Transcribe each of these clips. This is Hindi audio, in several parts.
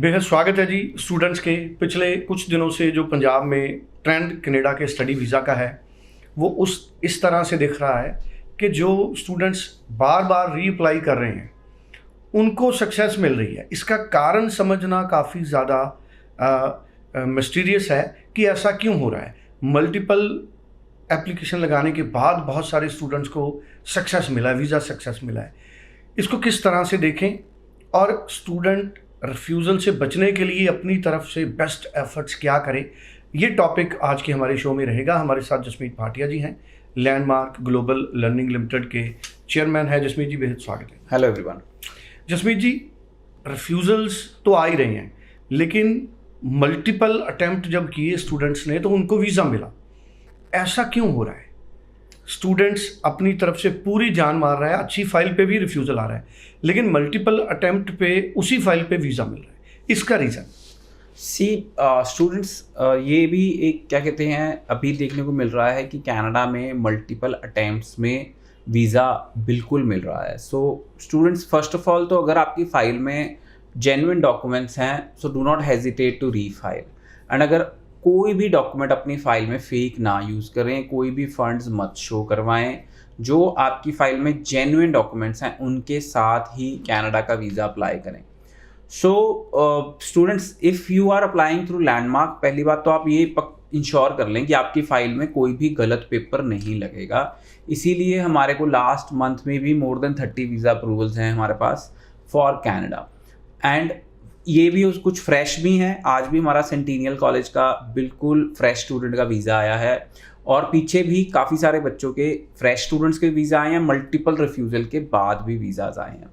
बेहद स्वागत है जी स्टूडेंट्स के। पिछले कुछ दिनों से जो पंजाब में ट्रेंड कनाडा के स्टडी वीज़ा का है वो इस तरह से दिख रहा है कि जो स्टूडेंट्स बार बार रीअप्लाई कर रहे हैं उनको सक्सेस मिल रही है। इसका कारण समझना काफ़ी ज़्यादा मिस्टीरियस है कि ऐसा क्यों हो रहा है। मल्टीपल एप्लीकेशन लगाने के बाद बहुत सारे स्टूडेंट्स को सक्सेस मिला है, वीज़ा सक्सेस मिला है। इसको किस तरह से देखें और स्टूडेंट रिफ्यूज़ल से बचने के लिए अपनी तरफ से बेस्ट एफर्ट्स क्या करें, ये टॉपिक आज के हमारे शो में रहेगा। हमारे साथ जसमीत भाटिया जी हैं, लैंडमार्क ग्लोबल लर्निंग लिमिटेड के चेयरमैन है। जसमीत जी बेहद स्वागत है। Hello everyone. Jasmeet ji, refusals तो आ ही रहे हैं लेकिन मल्टीपल अटेम्प्ट जब किए स्टूडेंट्स ने तो उनको वीज़ा मिला। ऐसा क्यों हो रहा है? स्टूडेंट्स अपनी तरफ से पूरी जान मार रहा है, अच्छी फाइल पे भी रिफ्यूज़ल आ रहा है लेकिन मल्टीपल अटेम्प्ट पे उसी फाइल पे वीज़ा मिल रहा है। इसका रीज़न स्टूडेंट्स ये भी एक क्या कहते हैं अभी देखने को मिल रहा है कि कनाडा में मल्टीपल अटेम्प्ट्स में वीज़ा बिल्कुल मिल रहा है। So students first of all तो अगर आपकी फ़ाइल में जेन्युइन डॉक्यूमेंट्स हैं so do not hesitate to refile. And अगर कोई भी डॉक्यूमेंट अपनी फ़ाइल में फेक ना यूज़ करें, कोई भी फंड्स मत शो करवाएं। जो आपकी फ़ाइल में जेन्युइन डॉक्यूमेंट्स हैं उनके साथ ही कनाडा का वीज़ा अप्लाई करें। So students, if you are applying through Landmark, पहली बात तो आप ये इंश्योर कर लें कि आपकी फ़ाइल में कोई भी गलत पेपर नहीं लगेगा। इसीलिए हमारे को लास्ट मंथ में भी मोर देन 30 वीज़ा अप्रूवल्स हैं हमारे पास फॉर कनाडा। एंड ये भी कुछ फ्रेश भी हैं। आज भी हमारा सेंटिनियल कॉलेज का बिल्कुल फ्रेश स्टूडेंट का वीज़ा आया है और पीछे भी काफ़ी सारे बच्चों के फ्रेश स्टूडेंट्स के वीज़ा आए हैं, मल्टीपल रिफ्यूज़ल के बाद भी वीज़ाज आए हैं।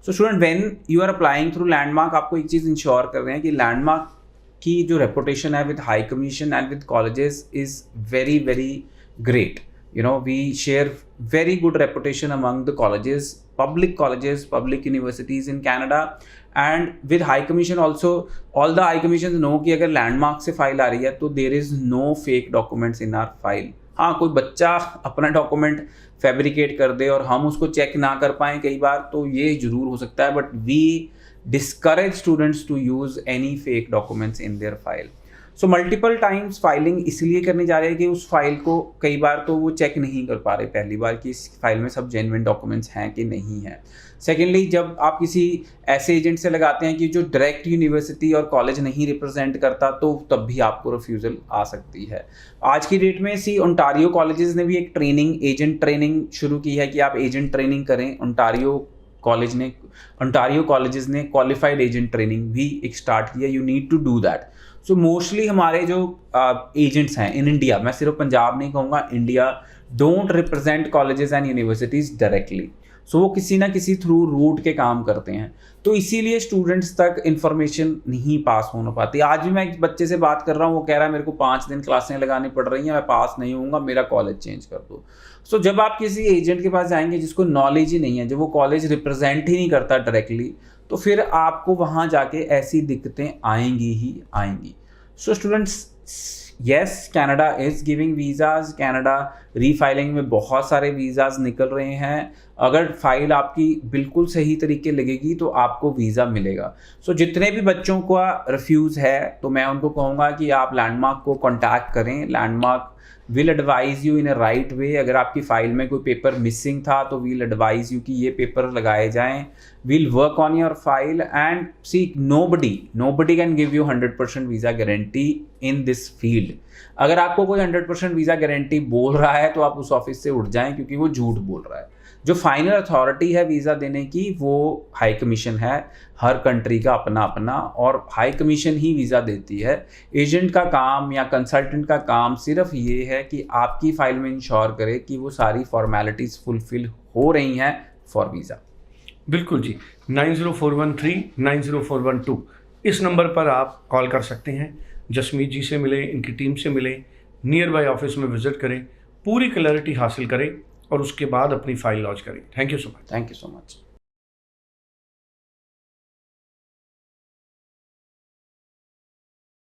So student, when you are applying through Landmark, आपको एक चीज़ इंश्योर कर रहे हैं कि लैंडमार्क की जो रेपुटेशन है with high commission and with colleges is very very great. We share very good reputation among the colleges, public universities in Canada, and with High Commission also, all the High Commissions know कि अगर लैंडमार्क से फाइल आ रही है तो there is no fake documents in our file। हाँ, कोई बच्चा अपना डॉक्यूमेंट फैब्रिकेट कर दे और हम उसको चेक ना कर पाएँ कई बार, तो ये जरूर हो सकता है, but we discourage students to use any fake documents in their file। So multiple times filing इसलिए करनी जा रही है कि उस फाइल को कई बार तो वो चेक नहीं कर पा रहे पहली बार कि इस फाइल में सब जेन्युइन डॉक्यूमेंट्स हैं कि नहीं हैं। सेकेंडली, जब आप किसी ऐसे एजेंट से लगाते हैं कि जो डायरेक्ट यूनिवर्सिटी और कॉलेज नहीं रिप्रेजेंट करता तो तब भी आपको रिफ्यूज़ल आ सकती है। आज की डेट में ओंटारियो कॉलेजेस ने भी एक एजेंट ट्रेनिंग शुरू की है कि आप एजेंट ट्रेनिंग करें। ओंटारियो कॉलेजेस ने क्वालिफाइड एजेंट ट्रेनिंग भी एक स्टार्ट किया। You need to do that. So mostly हमारे जो एजेंट्स हैं इन इंडिया, मैं सिर्फ पंजाब नहीं कहूँगा, India don't represent colleges and universities directly. So वो किसी ना किसी थ्रू रूट के काम करते हैं, तो इसीलिए स्टूडेंट्स तक इन्फॉर्मेशन नहीं पास होना पाती। आज भी मैं एक बच्चे से बात कर रहा हूँ, वो कह रहा है मेरे को 5 दिन क्लासें लगानी पड़ रही हैं, मैं पास नहीं होऊंगा, मेरा कॉलेज चेंज कर दो। सो जब आप किसी एजेंट के पास जाएंगे जिसको नॉलेज ही नहीं है, जब वो कॉलेज रिप्रेजेंट ही नहीं करता डायरेक्टली, तो फिर आपको वहाँ जाके ऐसी दिक्कतें आएंगी ही आएंगी। So students, yes, Canada is giving visas. Canada refiling में बहुत सारे वीज़ाज निकल रहे हैं। अगर फाइल आपकी बिल्कुल सही तरीके लगेगी तो आपको वीज़ा मिलेगा। सो जितने भी बच्चों का रिफ्यूज़ है तो मैं उनको कहूँगा कि आप लैंडमार्क को कॉन्टैक्ट करें। Landmark will advise you in a right way. अगर आपकी फ़ाइल में कोई पेपर मिसिंग था तो विल एडवाइज़ यू कि ये पेपर लगाए जाएं। Will work on your file and see nobody can give you 100% visa guarantee in this field. अगर आपको कोई 100% वीज़ा गारंटी बोल रहा है तो आप उस ऑफिस से उठ जाएं, क्योंकि वो झूठ बोल रहा है। जो फाइनल अथॉरिटी है वीज़ा देने की वो हाई कमीशन है। हर कंट्री का अपना अपना, और हाई कमीशन ही वीज़ा देती है। एजेंट का काम या कंसल्टेंट का काम सिर्फ ये है कि आपकी फ़ाइल में इंश्योर करे कि वो सारी फॉर्मेलिटीज़ फुलफिल हो रही हैं फॉर वीज़ा। बिल्कुल जी। 904139 904112 इस नंबर पर आप कॉल कर सकते हैं। जसमीत जी से मिलें, इनकी टीम से मिलें, नियर बाय ऑफिस में विजिट करें, पूरी क्लैरिटी हासिल करें और उसके बाद अपनी फाइल लॉन्च करें। Thank you so much. Thank you so much.